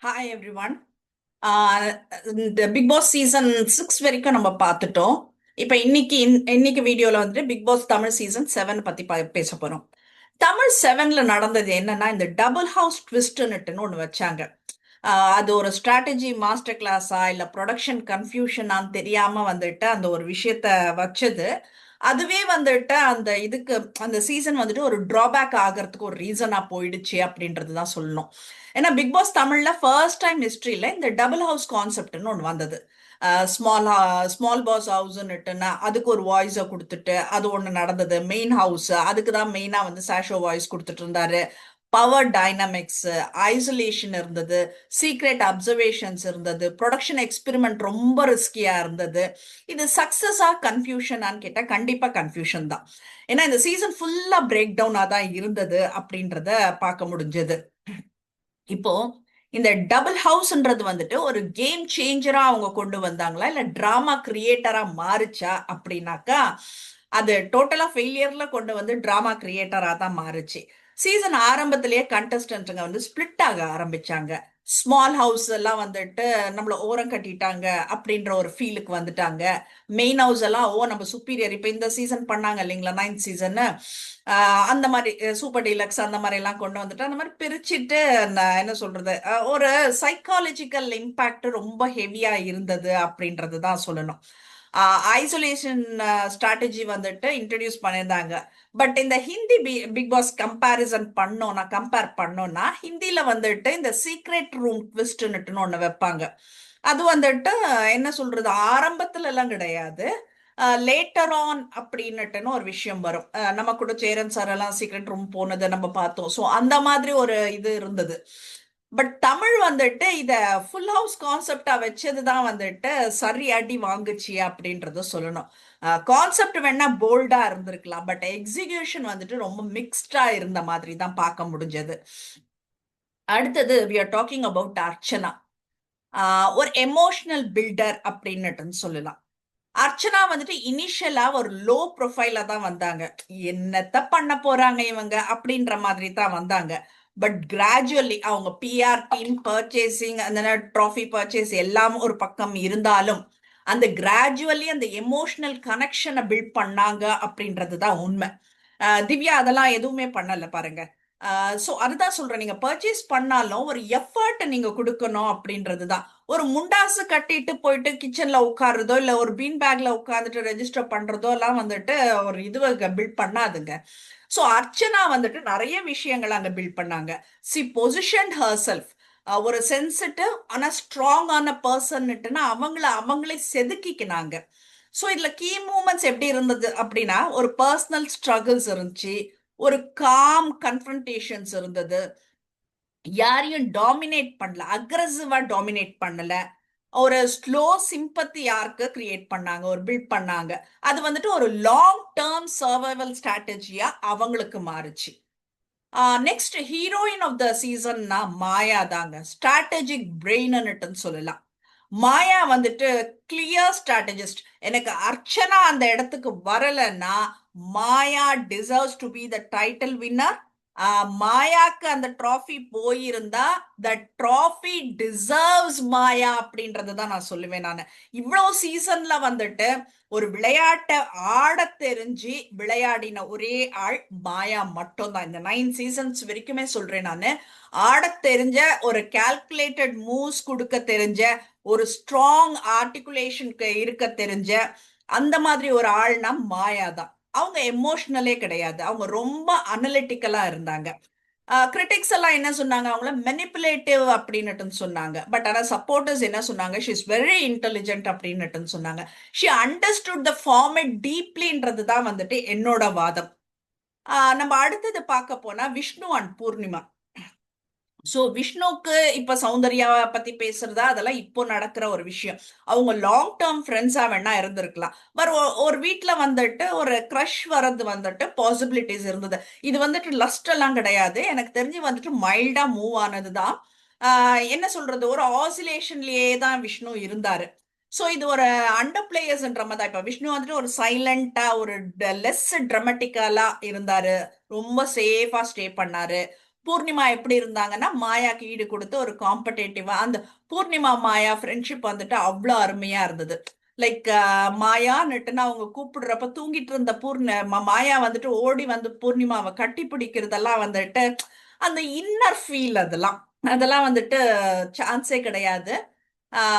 Hi every one. இந்த big Boss season 6 வரைக்கும் நம்ம பார்த்துட்டோம். இப்போ இன்னைக்கு வீடியோவில் வந்துட்டு பிக் பாஸ் தமிழ் சீசன் 7 பற்றி பேச போகிறோம். தமிழ் 7ல நடந்தது என்னன்னா, இந்த டபுள் ஹவுஸ் ட்விஸ்ட்னுட்டுன்னு ஒன்று வச்சாங்க. அது ஒரு ஸ்ட்ராட்டஜி மாஸ்டர் கிளாஸா இல்லை ப்ரொடக்ஷன் கன்ஃபியூஷனான்னு தெரியாமல் வந்துட்டு அந்த ஒரு விஷயத்த வச்சது. அதுவே வந்துட்டு அந்த சீசன் வந்துட்டு ஒரு டிராபேக் ஆகிறதுக்கு ஒரு ரீசனாக போயிடுச்சு அப்படின்றது தான் சொல்லணும். ஏன்னா பிக் பாஸ் தமிழ்ல ஃபர்ஸ்ட் டைம் ஹிஸ்டரியில இந்த டபுள் ஹவுஸ் கான்செப்ட்னு ஒன்று வந்தது. ஸ்மால் ஸ்மால் பாஸ் ஹவுஸ்ன்னுட்டுன்னா அதுக்கு ஒரு வாய்ஸை கொடுத்துட்டு அது ஒன்று நடந்தது. மெயின் ஹவுஸ் அதுக்கு தான் மெயினாக வந்து சாஷோ வாய்ஸ் கொடுத்துட்டு இருந்தாரு. பவர் டைனமிக்ஸ், ஐசோலேஷன் இருந்தது, சீக்ரெட் அப்சர்வேஷன்ஸ் இருந்தது, ப்ரொடக்ஷன் எக்ஸ்பெரிமெண்ட் ரொம்ப ரிஸ்கியா இருந்தது. இது சக்சஸா கன்ஃபியூஷனான்னு கேட்டா கண்டிப்பா கன்ஃபியூஷன் தான். ஏன்னா இந்த சீசன் ஃபுல்லா பிரேக் டவுனா தான் இருந்தது அப்படின்றத பார்க்க முடிஞ்சது. இப்போ இந்த டபுள் ஹவுஸ்ன்றது வந்துட்டு ஒரு கேம் சேஞ்சரா அவங்க கொண்டு வந்தாங்களா இல்ல டிராமா கிரியேட்டரா மாறுச்சா அப்படின்னாக்கா, அது டோட்டலா ஃபெயிலியர்ல கொண்டு வந்து டிராமா கிரியேட்டரா தான் மாறுச்சு. சீசன் ஆரம்பத்திலேயே கண்டஸ்டன்ட்ங்க வந்து ஸ்பிளிட் ஆக ஆரம்பிச்சாங்க. ஸ்மால் ஹவுஸ் எல்லாம் வந்துட்டு நம்மள ஓரம் கட்டிட்டாங்க அப்படின்ற ஒரு ஃபீலுக்கு வந்துட்டாங்க. மெயின் ஹவுஸ் எல்லாம் நம்ம சுப்பீரியர். இப்ப இந்த சீசன் பண்ணாங்க இல்லைங்களா, 9th சீசன், அந்த மாதிரி சூப்பர் டீலக்ஸ் அந்த மாதிரி எல்லாம் கொண்டு வந்துட்டு அந்த மாதிரி பிரிச்சுட்டு என்ன சொல்றது, ஒரு சைக்காலஜிக்கல் இம்பாக்ட் ரொம்ப ஹெவியா இருந்தது அப்படின்றது தான் சொல்லணும். ஐசோலேஷன் ஸ்ட்ராட்டஜி வந்துட்டு இன்ட்ரடியூஸ் பண்ணியிருந்தாங்க. பட் இந்த ஹிந்தி பிக் பாஸ் கம்பேர் பண்ணோம்னா ஹிந்தில வந்துட்டு இந்த சீக்ரெட் ரூம் ட்விஸ்ட்னுட்டுன்னு ஒன்று வைப்பாங்க. அது வந்துட்டு என்ன சொல்றது, ஆரம்பத்துல எல்லாம் கிடையாது, லேட்டர் ஆன் அப்படின்னுட்டுன்னு ஒரு விஷயம் வரும். நம்ம கூட சேரன் சார் எல்லாம் சீக்ரெட் ரூம் போனதை நம்ம பார்த்தோம். ஸோ அந்த மாதிரி ஒரு இது இருந்தது. பட் தமிழ் வந்துட்டு இத ஃபுல் ஹவுஸ் கான்செப்டா வச்சது தான் வந்துட்டு சரி அடி வாங்குச்சு அப்படின்றத சொல்லணும். கான்செப்ட் வேணா போல்டா இருந்திருக்கலாம், பட் எக்ஸிகியூஷன் வந்துட்டு ரொம்ப மிக்ஸ்டா இருந்த மாதிரி தான் பார்க்க முடிஞ்சது. அடுத்தது we are talking about Archana. ஒரு எமோஷனல் பில்டர் அப்படின்னுட்டு சொல்லலாம். அர்ச்சனா வந்துட்டு இனிஷியலா ஒரு லோ ப்ரொஃபைல தான் வந்தாங்க. என்னத்த பண்ண போறாங்க இவங்க அப்படின்ற மாதிரி தான் வந்தாங்க. பட் கிராஜுவலி அவங்க பிஆர் டீம், பர்ச்சேசிங், அந்த ட்ராஃபி பர்ச்சேஸ் எல்லாம் ஒரு பக்கம் இருந்தாலும் அந்த கிராஜுவலி அந்த எமோஷனல் கனெக்ஷனை பில்ட் பண்ணாங்க அப்படின்றது தான் உண்மை. திவ்யா அதெல்லாம் எதுவுமே பண்ணல பாருங்க. ஸோ அதுதான் சொல்றேன், நீங்க பர்ச்சேஸ் பண்ணாலும் ஒரு எஃபர்ட் நீங்க கொடுக்கணும் அப்படின்றது தான். ஒரு முண்டாசு கட்டிட்டு போயிட்டு கிச்சன்ல உட்காருறதோ இல்ல ஒரு பீன் பேக்ல உட்காந்துட்டு ரெஜிஸ்டர் பண்றதோ எல்லாம் வந்துட்டு ஒரு இதுவை பில்ட் பண்ணாதுங்க. ஸோ அர்ச்சனா வந்துட்டு நிறைய விஷயங்கள் அங்க பில்ட் பண்ணாங்க. சி பொசிஷன் ஹர் செல்ஃப், ஒரு சென்சிட்டிவ் ஆனா ஸ்ட்ராங்கான பர்சன்னுட்டுன்னா அவங்களே செதுக்கிக்கினாங்க. ஸோ இதுல கீ மூமெண்ட்ஸ் எப்படி இருந்தது அப்படின்னா, ஒரு பர்சனல் ஸ்ட்ரகிள்ஸ் இருந்துச்சு, ஒரு காம் கன்ஃபரன்டேஷன்ஸ் இருந்தது, யாரையும் டாமினேட் பண்ணல, அக்ரஸிவா டாமினேட் பண்ணல, ஒரு ஸ்லோ சிம்பத்தி யாருக்கு கிரியேட் பண்ணாங்க, ஒரு பில்ட் பண்ணாங்க. அது வந்துட்டு ஒரு லாங் டேர்ம் சர்வைவல் ஸ்ட்ராட்டஜியா அவங்களுக்கு மாறுச்சு. நெக்ஸ்ட் ஹீரோயின் ஆஃப் த சீசன்னா மாயா தாங்க. ஸ்ட்ராட்டஜிக் பிரெயின்னு சொல்லலாம். மாயா வந்துட்டு கிளியர் ஸ்ட்ராட்டஜிஸ்ட். எனக்கு அர்ச்சனா அந்த இடத்துக்கு வரலன்னா Maya deserves to be the title winner. மாயாக்கு அந்த ட்ராஃபி போயிருந்தா த ட்ராஃபி டிசர்வ்ஸ் மாயா அப்படின்றது தான் நான் சொல்லுவேன். நான் இவ்வளவு சீசன்ல வந்துட்டு ஒரு விளையாட்டை ஆட தெரிஞ்சு விளையாடின ஒரே ஆள் மாயா மட்டும்தான். இந்த 9 சீசன்ஸ் வரைக்குமே சொல்றேன் நான், ஆட தெரிஞ்ச, ஒரு கால்குலேட்டட் மூவ்ஸ் கொடுக்க தெரிஞ்ச, ஒரு ஸ்ட்ராங் ஆர்டிகுலேஷனுக்கு இருக்க தெரிஞ்ச அந்த மாதிரி ஒரு ஆள்னா மாயா தான். அவங்க எமோஷனலே கிடையாது, அவங்க ரொம்ப அனலிட்டிக்கலா இருந்தாங்க. கிரிட்டிக்ஸ் எல்லாம் என்ன சொன்னாங்க, அவங்கள மெனிப்புலேட்டிவ் அப்படின்னுட்டு சொன்னாங்க. பட் ஆனா சப்போர்ட்டர்ஸ் என்ன சொன்னாங்க, ஷி இஸ் வெரி இன்டெலிஜென்ட் அப்படின்னுட்டு சொன்னாங்க. ஷி அண்டர்ஸ்டுட் த ஃபார்மேட் டீப்லின்றது தான் வந்துட்டு என்னோட வாதம். நம்ம அடுத்தது பார்க்க போனா விஷ்ணு அண்ட் பூர்ணிமா. சோ விஷ்ணுக்கு இப்ப சௌந்தர்யா பத்தி பேசுறதா அதெல்லாம் இப்போ நடக்கிற ஒரு விஷயம். அவங்க லாங் டேர்ம் ஃப்ரெண்ட்ஸா வேணா இருந்திருக்கலாம். பட் ஒரு வீட்டுல வந்துட்டு ஒரு க்ரஷ் வர்றது வந்துட்டு பாசிபிலிட்டிஸ் இருந்தது. இது வந்துட்டு லஸ்ட் எல்லாம் கிடையாது, எனக்கு தெரிஞ்சு வந்துட்டு மைல்டா மூவ் ஆனதுதான். என்ன சொல்றது, ஒரு ஆசிலேஷன்லயே தான் விஷ்ணு இருந்தாரு. சோ இது ஒரு அண்டர் பிளேயர்ஸ்ன்ற மாதிரி தான். இப்ப விஷ்ணு வந்துட்டு ஒரு சைலண்டா, ஒரு லெஸ் ட்ரமட்டிக்கலா இருந்தாரு, ரொம்ப சேஃபா ஸ்டே பண்ணாரு. பூர்ணிமா எப்படி இருந்தாங்கன்னா மாயாக்கு ஈடு கொடுத்து ஒரு காம்படேட்டிவா அந்த பூர்ணிமா மாயா ஃப்ரெண்ட்ஷிப் வந்துட்டு அவ்வளோ அருமையா இருந்தது. லைக் மாயான்னுட்டுன்னு அவங்க கூப்பிடுறப்ப தூங்கிட்டு இருந்த மாயா வந்துட்டு ஓடி வந்து பூர்ணிமாவை கட்டி பிடிக்கிறதெல்லாம் வந்துட்டு அந்த இன்னர் ஃபீல் அதெல்லாம் அதெல்லாம் வந்துட்டு சான்ஸே கிடையாது.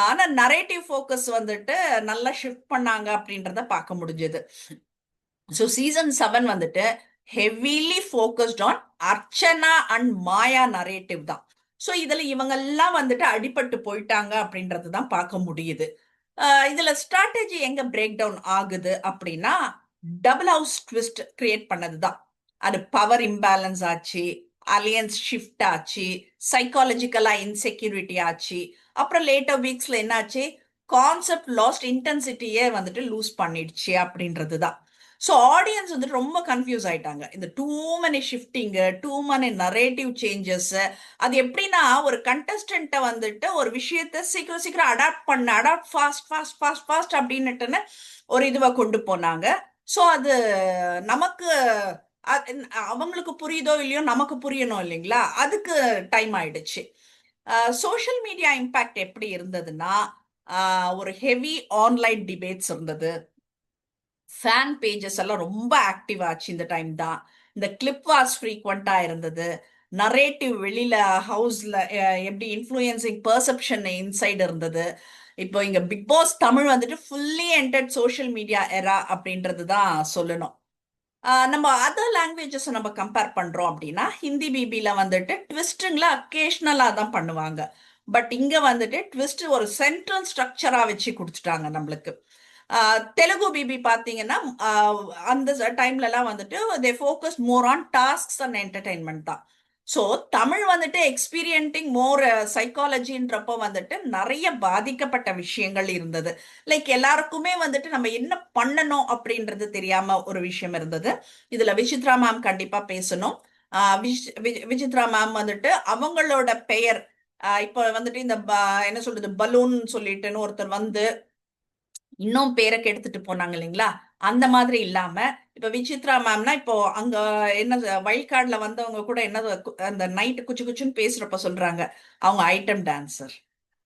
ஆனா நரேட்டிவ் ஃபோக்கஸ் வந்துட்டு நல்லா ஷிஃப்ட் பண்ணாங்க அப்படின்றத பார்க்க முடிஞ்சது. ஸோ சீசன் 7 வந்துட்டு heavily focused on Archana and Maya narrative தான். ஸோ இதுல இவங்கெல்லாம் வந்துட்டு அடிபட்டு போயிட்டாங்க அப்படின்றது தான் பார்க்க முடியுது. இதுல ஸ்ட்ராட்டஜி எங்க பிரேக் டவுன் ஆகுது அப்படின்னா டபுள் ஹவுஸ் ட்விஸ்ட் கிரியேட் பண்ணதுதான். அது பவர் இம்பேலன்ஸ் ஆச்சு, அலியன்ஸ் ஷிஃப்ட் ஆச்சு, சைக்காலஜிக்கலா இன்செக்யூரிட்டி ஆச்சு. அப்புறம் லேட்டர் வீக்ஸ்ல என்னாச்சு, கான்செப்ட் லாஸ்ட் இன்டென்சிட்டியே வந்துட்டு லூஸ் பண்ணிடுச்சு அப்படின்றது தான். ஸோ ஆடியன்ஸ் வந்துட்டு ரொம்ப கன்ஃபியூஸ் ஆயிட்டாங்க. இந்த too many shifting, too many narrative changes. அது எப்படின்னா ஒரு கண்டஸ்டன்ட்டை வந்துட்டு ஒரு விஷயத்த சீக்கிரம் சீக்கிரம் adapt fast fast fast fast அப்படின்னுட்டுன்னு ஒரு இதுவை கொண்டு போனாங்க. ஸோ அது நமக்கு அவங்களுக்கு புரியுதோ இல்லையோ நமக்கு புரியணும் இல்லைங்களா, அதுக்கு டைம் ஆயிடுச்சு. சோஷியல் மீடியா இம்பாக்ட் எப்படி இருந்ததுன்னா ஒரு ஹெவி ஆன்லைன் டிபேட்ஸ் இருந்தது. ஃபேன் பேஜஸ் எல்லாம் ரொம்ப ஆக்டிவ் ஆச்சு இந்த டைம் தான். இந்த கிளிப் வாஸ் ஃப்ரீக்வெண்டா இருந்தது. நரேட்டிவ் வெளியில ஹவுஸ்ல எப்படி இன்ஃப்ளூயன்சிங் பெர்செப்ஷன் இன்சைடு இருந்தது. இப்போ இங்க பிக் பாஸ் தமிழ் வந்துட்டு ஃபுல்லி என்டர்ட் சோஷியல் மீடியா எரா அப்படின்றது தான் சொல்லணும். நம்ம அதர் லாங்குவேஜஸ் நம்ம கம்பேர் பண்றோம் அப்படின்னா ஹிந்தி பிபில வந்துட்டு ட்விஸ்ட்டுங்களா அக்கேஷனலா தான் பண்ணுவாங்க. பட் இங்க வந்துட்டு ட்விஸ்ட் ஒரு சென்ட்ரல் ஸ்ட்ரக்சரா வச்சு கொடுத்துட்டாங்க நம்மளுக்கு. தெலுங்கு பிபி பார்த்தீங்கன்னா அந்த டைம்லலாம் வந்துட்டு தே focus more on tasks and entertainment தான். ஸோ தமிழ் வந்துட்டு எக்ஸ்பீரியன்டிங் மோர் சைக்காலஜின்றப்போ வந்துட்டு நிறைய பாதிக்கப்பட்ட விஷயங்கள் இருந்தது. லைக் எல்லாருக்குமே வந்துட்டு நம்ம என்ன பண்ணணும் அப்படின்றது தெரியாம ஒரு விஷயம் இருந்தது. இதுல விசித்ரா மேம் கண்டிப்பா பேசணும். விசித்ரா மேம் வந்துட்டு அவங்களோட பெயர் இப்போ வந்துட்டு இந்த என்ன சொல்றது பலூன் சொல்லிட்டுன்னு ஒருத்தர் வந்து இன்னும் பேரை கெடுத்துட்டு போனாங்க இல்லைங்களா, அந்த மாதிரி இல்லாம இப்ப விசித்ரா மேம்னா இப்போ அங்க என்ன வைல்ட் கார்டுல வந்தவங்க கூட என்ன அந்த நைட்டு குச்சு குச்சுன்னு பேசுறப்ப சொல்றாங்க அவங்க ஐட்டம் டான்சர்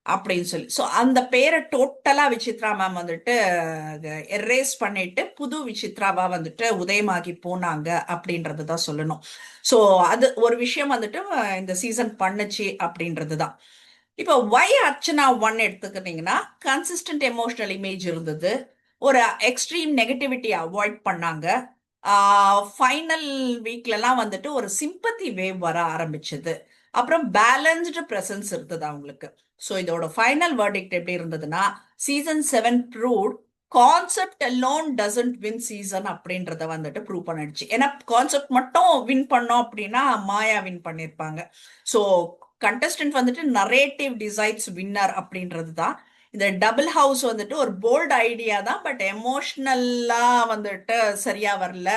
அப்படின்னு சொல்லி. ஸோ அந்த பேரை டோட்டலா விசித்ரா மேம் வந்துட்டு எரேஸ் பண்ணிட்டு புது விசித்ராவா வந்துட்டு உதயமாகி போனாங்க அப்படின்றது தான் சொல்லணும். ஸோ அது ஒரு விஷயம் வந்துட்டு இந்த சீசன் பண்ணுச்சு அப்படின்றது தான். இப்போ ஒய் அர்ச்சனா ஒன் எடுத்துக்கிட்டீங்கன்னா கன்சிஸ்டன்ட் எமோஷனல் இமேஜ் இருந்தது. ஒரு எக்ஸ்ட்ரீம் நெகட்டிவிட்டி அவாய்ட் பண்ணாங்க. ஃபைனல் வீக்லலாம் வந்துட்டு ஒரு சிம்பத்தி வேவ் வர ஆரம்பிச்சது. அப்புறம் பேலன்ஸ்டு பிரசன்ஸ் இருந்தது அவங்களுக்கு. ஸோ இதோட ஃபைனல் வேர்டிக்ட் எப்படி இருந்ததுன்னா season 7 proved concept alone doesn't win season அப்படின்றத வந்துட்டு ப்ரூவ் பண்ணிடுச்சு. ஏன்னா கான்செப்ட் மட்டும் வின் பண்ணோம் அப்படின்னா மாயா வின் பண்ணியிருப்பாங்க. ஸோ கண்டஸ்டன்ட் வந்துட்டு நரேட்டிவ் டிசைட்ஸ் வின்னர் அப்படின்றது தான். இந்த டபுள் ஹவுஸ் வந்துட்டு ஒரு போல்ட் ஐடியா தான், பட் எமோஷ்னல்லா வந்துட்டு சரியா வரல,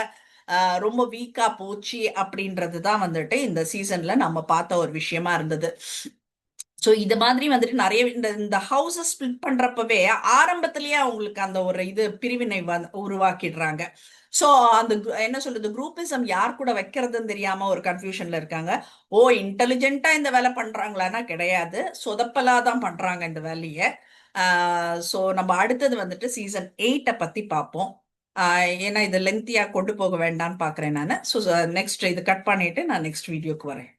ரொம்ப வீக்கா போச்சு அப்படின்றது தான் வந்துட்டு இந்த சீசன்ல நம்ம பார்த்த ஒரு விஷயமா இருந்தது. ஸோ இது மாதிரி வந்துட்டு நிறைய இந்த ஹவுஸை ஸ்பிளிட் பண்றப்பவே ஆரம்பத்திலேயே அவங்களுக்கு அந்த ஒரு இது பிரிவினை உருவாக்கிடுறாங்க. ஸோ அந்த என்ன சொல்றது குரூப்பிசம் யார் கூட வைக்கிறதுன்னு தெரியாம ஒரு கன்ஃபியூஷன்ல இருக்காங்க. ஓ இன்டெலிஜென்ட்டா இந்த வேலை பண்றாங்களான்னா கிடையாது, சொதப்பலா தான் பண்றாங்க இந்த வேலையை. ஸோ நம்ம அடுத்தது வந்துட்டு சீசன் 8 பத்தி பார்ப்போம். ஏன்னா இது லென்த்தியா கொண்டு போக வேண்டாம்னு பாக்குறேன் நான். ஸோ நெக்ஸ்ட் இது கட் பண்ணிட்டு நான் நெக்ஸ்ட் வீடியோக்கு வரேன்.